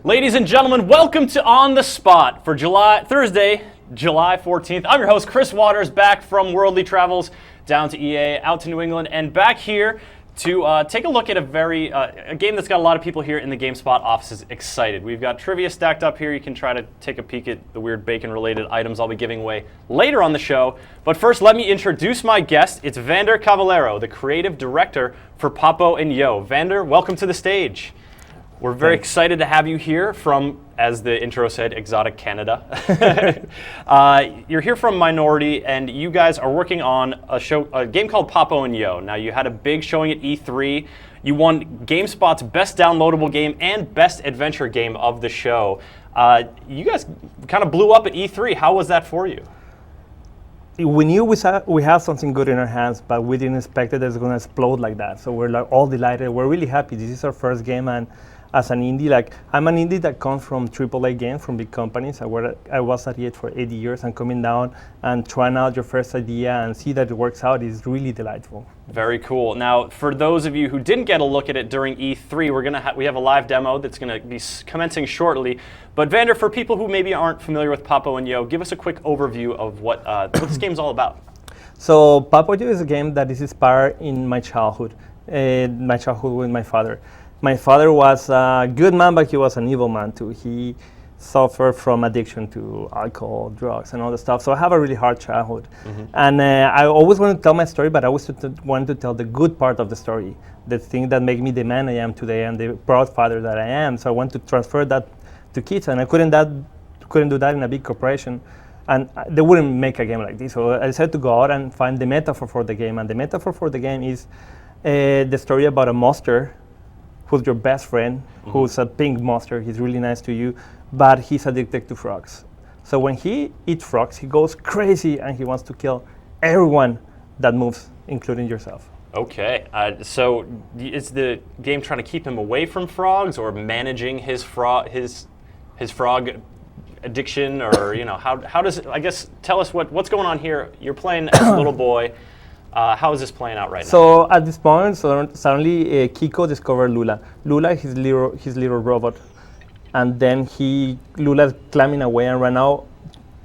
Ladies and gentlemen, welcome to On the Spot for Thursday, July 14th. I'm your host, Chris Waters, back from Worldly Travels down to EA, out to New England, and back here to take a look at a game that's got a lot of people here in the GameSpot offices excited. We've got trivia stacked up here. You can try to take a peek at the weird bacon-related items I'll be giving away later on the show. But first, let me introduce my guest. It's Vander Cavallero, the creative director for Papo Yo. Vander, welcome to the stage. We're very excited to have you here from, as the intro said, exotic Canada. You're here from Minority, and you guys are working on a game called Papo Yo. Now, you had a big showing at E3. You won GameSpot's Best Downloadable Game and Best Adventure Game of the show. You guys kind of blew up at E3. How was that for you? We knew we had something good in our hands, but we didn't expect it was going to explode like that. So we're like all delighted. We're really happy. This is our first game, and as an indie, I'm an indie that comes from AAA games, from big companies. I was at it for 8 years, and coming down and trying out your first idea and see that it works out is really delightful. Very cool. Now, for those of you who didn't get a look at it during E3, we have a live demo that's going to be commencing shortly. But Vander, for people who maybe aren't familiar with Papo Yo, give us a quick overview of what this game's all about. So Papo Yo is a game that is inspired in my childhood with my father. My father was a good man, but he was an evil man too. He suffered from addiction to alcohol, drugs, and all the stuff. So I have a really hard childhood. Mm-hmm. And I always wanted to tell my story, but I always wanted to tell the good part of the story, the thing that made me the man I am today and the proud father that I am. So I want to transfer that to kids, and I couldn't do that in a big corporation. And they wouldn't make a game like this. So I decided to go out and find the metaphor for the game. And the metaphor for the game is the story about a monster who's your best friend, who's a pink monster. He's really nice to you, but he's addicted to frogs. So when he eats frogs, he goes crazy and he wants to kill everyone that moves, including yourself. Okay, so is the game trying to keep him away from frogs, or managing his frog addiction, or how does it, I guess, tell us what's going on here? You're playing as a little boy. How is this playing out right now? So at this point, suddenly Kiko discovered Lula. Lula is his little robot, and then Lula's climbing away, and right now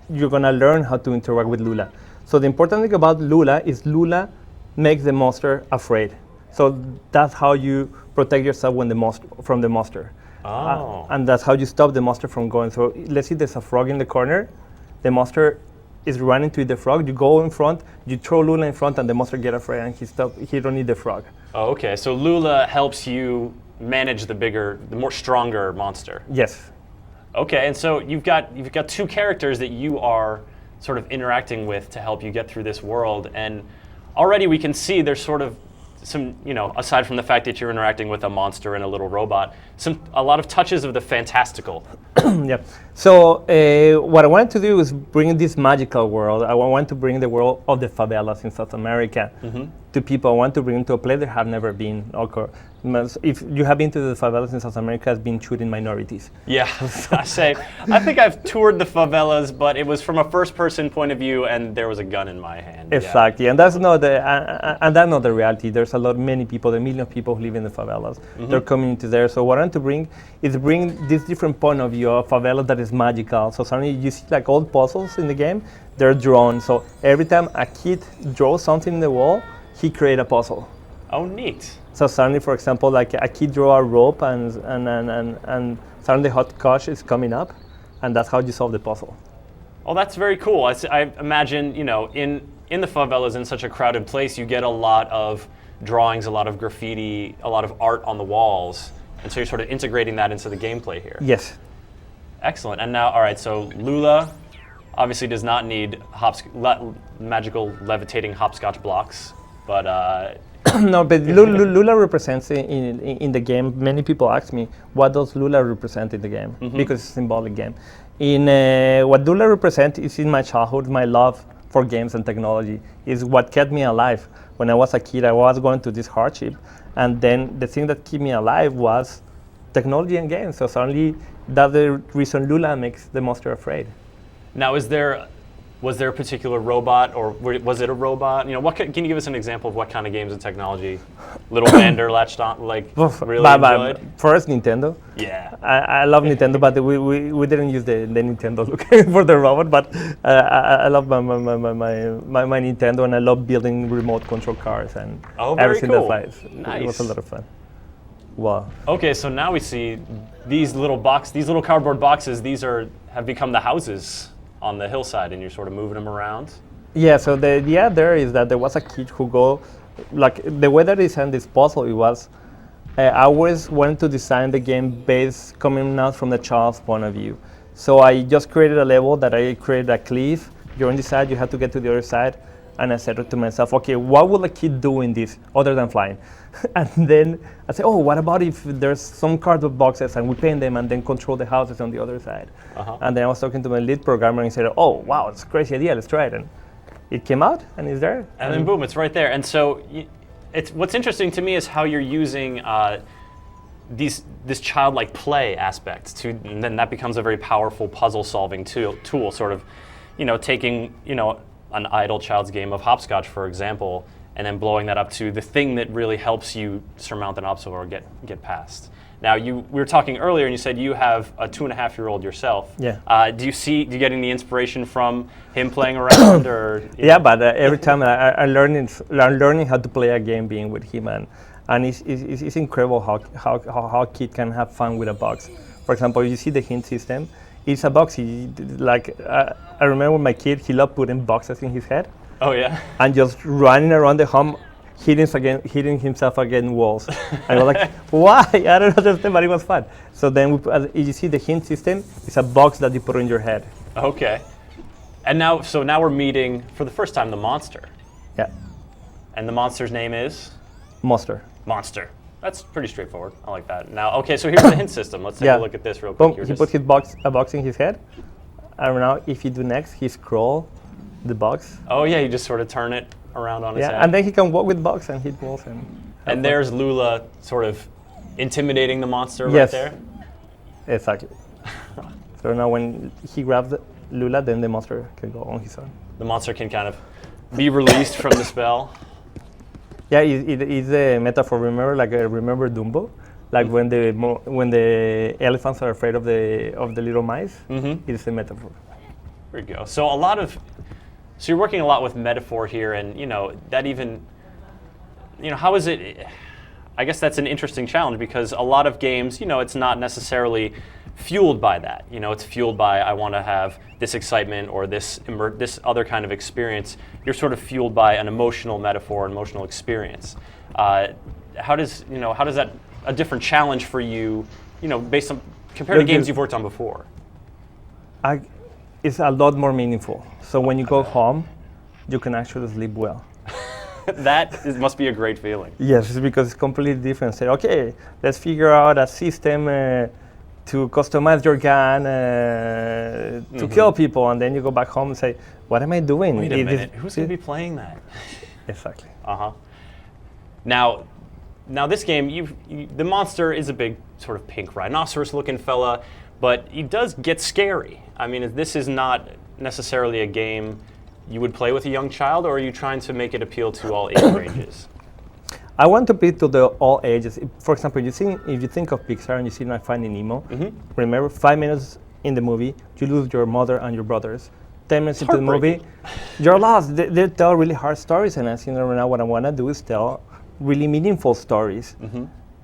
you're gonna learn how to interact with Lula. So the important thing about Lula is Lula makes the monster afraid. So that's how you protect yourself from the monster. Oh. And that's how you stop the monster from going. So let's see, there's a frog in the corner. The monster is running to eat the frog. You go in front, you throw Lula in front, and the monster get afraid, and he don't eat the frog. Oh, okay. So Lula helps you manage the more stronger monster. Yes. Okay, and so you've got two characters that you are sort of interacting with to help you get through this world, and already we can see there's sort of some, aside from the fact that you're interacting with a monster and a little robot, a lot of touches of the fantastical. Yeah. So what I wanted to do is bring this magical world. I want to bring the world of the favelas in South America to people. I want to bring them to a place they have never been. If you have been to the favelas in South America, it's been shooting minorities. Yeah, I think I've toured the favelas, but it was from a first-person point of view, and there was a gun in my hand. Exactly, yeah. And that's not the reality. There's many people, a million people who live in the favelas. They're coming into there. So what I want to bring this different point of view of favela that is magical. So suddenly you see like old puzzles in the game, they're drawn. So every time a kid draws something in the wall, he creates a puzzle. Oh, neat. So suddenly, for example, like a kid draw a rope and suddenly hot cosh is coming up, and that's how you solve the puzzle. Oh, that's very cool. I imagine, in the favelas, in such a crowded place, you get a lot of drawings, a lot of graffiti, a lot of art on the walls, and so you're sort of integrating that into the gameplay here. Yes. Excellent. And now, all right, so Lula obviously does not need magical levitating hopscotch blocks, but no, but Lula represents in the game. Many people ask me, what does Lula represent in the game? Because it's a symbolic game. What Lula represents is in my childhood, my love for games and technology is what kept me alive. When I was a kid, I was going through this hardship, and then the thing that kept me alive was technology and games. So suddenly, that's the reason Lula makes the monster afraid. Now, is there Was there a particular robot, or was it a robot? You know, can you give us an example of what kind of games and technology Little Vander latched on, like, really enjoyed? First, Nintendo. Yeah. I love Nintendo, but we didn't use the Nintendo look for the robot. But I love my Nintendo, and I love building remote control cars and everything that flies. Nice. It was a lot of fun. Wow. Okay, so now we see these little cardboard boxes. These have become the houses on the hillside, and you're sort of moving them around. Yeah. So the idea there is that there was a kid who like the way that I designed this puzzle. It was I always wanted to design the game based coming out from the child's point of view. So I just created a level that I created a cliff. You're on this side. You have to get to the other side. And I said to myself, okay, what will a kid do in this other than flying? And then I said, oh, what about if there's some cardboard boxes and we paint them and then control the houses on the other side? And then I was talking to my lead programmer and he said, oh, wow, it's a crazy idea, let's try it. And it came out and it's there. And then boom, it's right there. And so what's interesting to me is how you're using this childlike play aspect and then that becomes a very powerful puzzle solving tool, sort of, taking, an idle child's game of hopscotch, for example, and then blowing that up to the thing that really helps you surmount an obstacle or get past. Now, we were talking earlier, and you said you have a 2.5-year-old yourself. Yeah. Do you get any inspiration from him playing around, or? Yeah, but every time I'm learning how to play a game being with him, and it's incredible how a kid can have fun with a box. For example, you see the hint system. It's a box. I remember my kid. He loved putting boxes in his head. Oh yeah. And just running around the home, hitting himself against walls. And I was like, why? I don't understand, but it was fun. So then, you see the hint system. It's a box that you put in your head. Okay. And now we're meeting for the first time the monster. Yeah. And the monster's name is? Monster. That's pretty straightforward. I like that. Now, okay, so here's the hint system. Let's take a look at this real quick. Boom, he put a box in his head. And now, if you do next, he scroll the box. Oh yeah, you just sort of turn it around on his head. Yeah, and then he can walk with box and hit walls. And there's Lula sort of intimidating the monster right there? Exactly. So now when he grabs Lula, then the monster can go on his own. The monster can kind of be released from the spell. Yeah, it's a metaphor. Remember Dumbo, like when the elephants are afraid of the little mice. It's a metaphor. There you go. So you're working a lot with metaphor here, and that even, how is it? I guess that's an interesting challenge because a lot of games, it's not necessarily fueled by that. It's fueled by I want to have this excitement or this other kind of experience. You're sort of fueled by an emotional metaphor, emotional experience. How does that a different challenge for you? Based on compared to games you've worked on before. It's a lot more meaningful. So when you go home, you can actually sleep well. Must be a great feeling. Yes, because it's completely different. Say, okay, let's figure out a system to customize your gun to kill people, and then you go back home and say, what am I doing? Wait a minute, who's going to be playing that? Exactly. Now this game, the monster is a big sort of pink rhinoceros-looking fella, but he does get scary. I mean, this is not necessarily a game you would play with a young child, or are you trying to make it appeal to all age ranges? I want to appeal to all ages. For example, if you think of Pixar and you see Finding Nemo, remember 5 minutes in the movie, you lose your mother and your brothers. 10 minutes into the movie, you're lost. They tell really hard stories, and as you know, right now, what I want to do is tell really meaningful stories.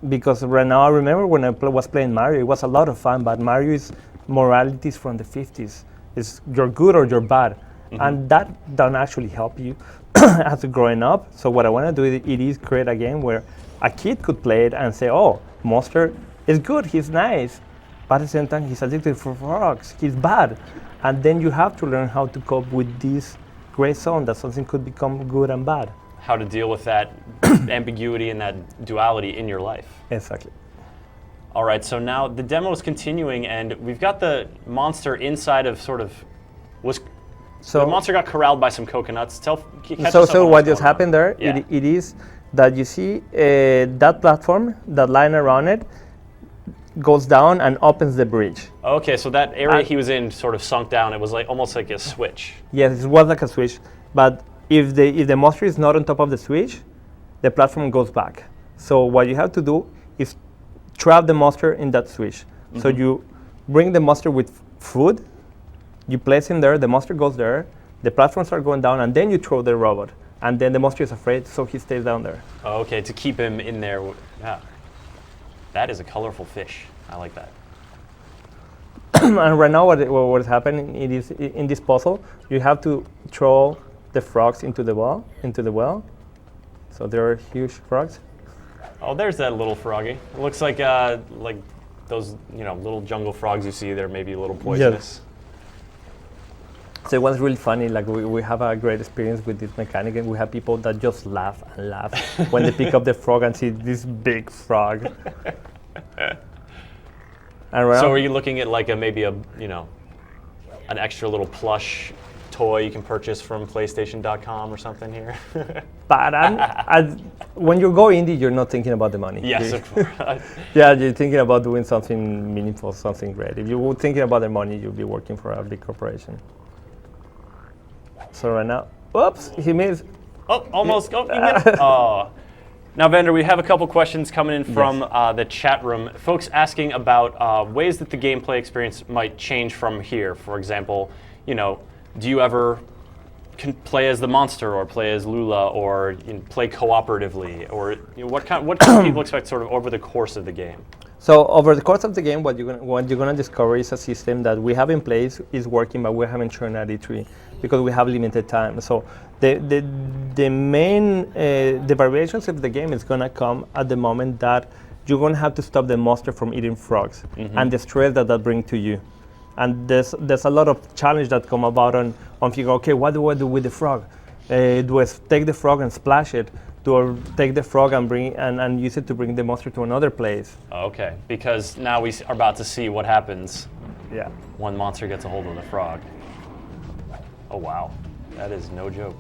Because right now, I remember when I was playing Mario, it was a lot of fun, but Mario's moralities from the 50s. It's you're good or you're bad. And that doesn't actually help you as growing up. So what I want to do is create a game where a kid could play it and say, oh, Monster is good, he's nice, but at the same time, he's addicted for frogs, he's bad. And then you have to learn how to cope with this gray zone that something could become good and bad. How to deal with that ambiguity and that duality in your life. Exactly. All right, so now the demo is continuing, and we've got the monster inside of the monster got corralled by some coconuts. So what just happened there, it is that you see that platform, that line around it, goes down and opens the bridge. Okay, so that area he was in sort of sunk down. It was like almost like a switch. Yes, it was like a switch, but if the monster is not on top of the switch, the platform goes back. So what you have to do is trap the monster in that switch. So you bring the monster with food, you place him there, the monster goes there, the platforms are going down, and then you throw the robot. And then the monster is afraid, so he stays down there. Okay, to keep him in there. Yeah. That is a colorful fish. I like that. And right now what is happening is in this puzzle, you have to throw the frogs into the well. So there are huge frogs. Oh, there's that little froggy. It looks like those little jungle frogs you see. They're maybe a little poisonous. So it was really funny. Like we have a great experience with this mechanic, and we have people that just laugh and laugh when they pick up the frog and see this big frog. So are you looking at like maybe an extra little plush toy you can purchase from PlayStation.com or something here? But when you go indie, you're not thinking about the money. Yes, of course. Yeah, you're thinking about doing something meaningful, something great. If you were thinking about the money, you'd be working for a big corporation. So right now, oops, he missed. Oh, almost. Oh, you missed. Oh. Now, Vander, we have a couple questions coming in from the chat room. Folks asking about ways that the gameplay experience might change from here. For example, do you ever play as the monster or play as Lula or play cooperatively? Or what can people expect sort of over the course of the game? So over the course of the game, what you're gonna discover is a system that we have in place is working, but we haven't shown at E3 because we have limited time. So the main the variations of the game is gonna come at the moment that you're gonna have to stop the monster from eating frogs and the stress that brings to you. And there's a lot of challenge that come about on figure. Okay, what do I do with the frog? Do I take the frog and splash it? Do I take the frog and and use it to bring the monster to another place? Okay, because now we are about to see what happens. Yeah. When monster gets a hold of the frog. Oh wow, that is no joke.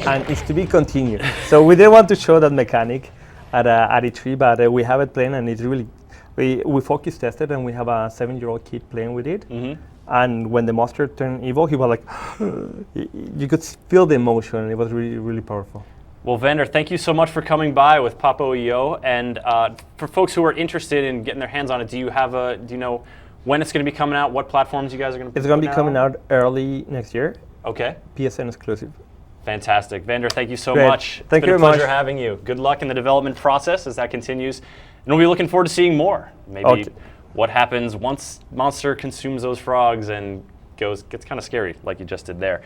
And it's to be continued. So we didn't want to show that mechanic at E3, but we have it playing, and it's really, we focus tested, and we have a 7-year-old kid playing with it. And when the monster turned evil, he was like, you could feel the emotion, and it was really, really powerful. Well, Vander, thank you so much for coming by with Papo Yo. And for folks who are interested in getting their hands on it, do you know when it's going to be coming out? What platforms you guys are going to be? It's going to be coming out early next year. Okay. PSN exclusive. Fantastic. Vander, thank you so Great. much. Thank you very much. It's been a pleasure having you. Good luck in the development process as that continues. And we'll be looking forward to seeing more. Maybe what happens once Monster consumes those frogs and gets kind of scary like you just did there.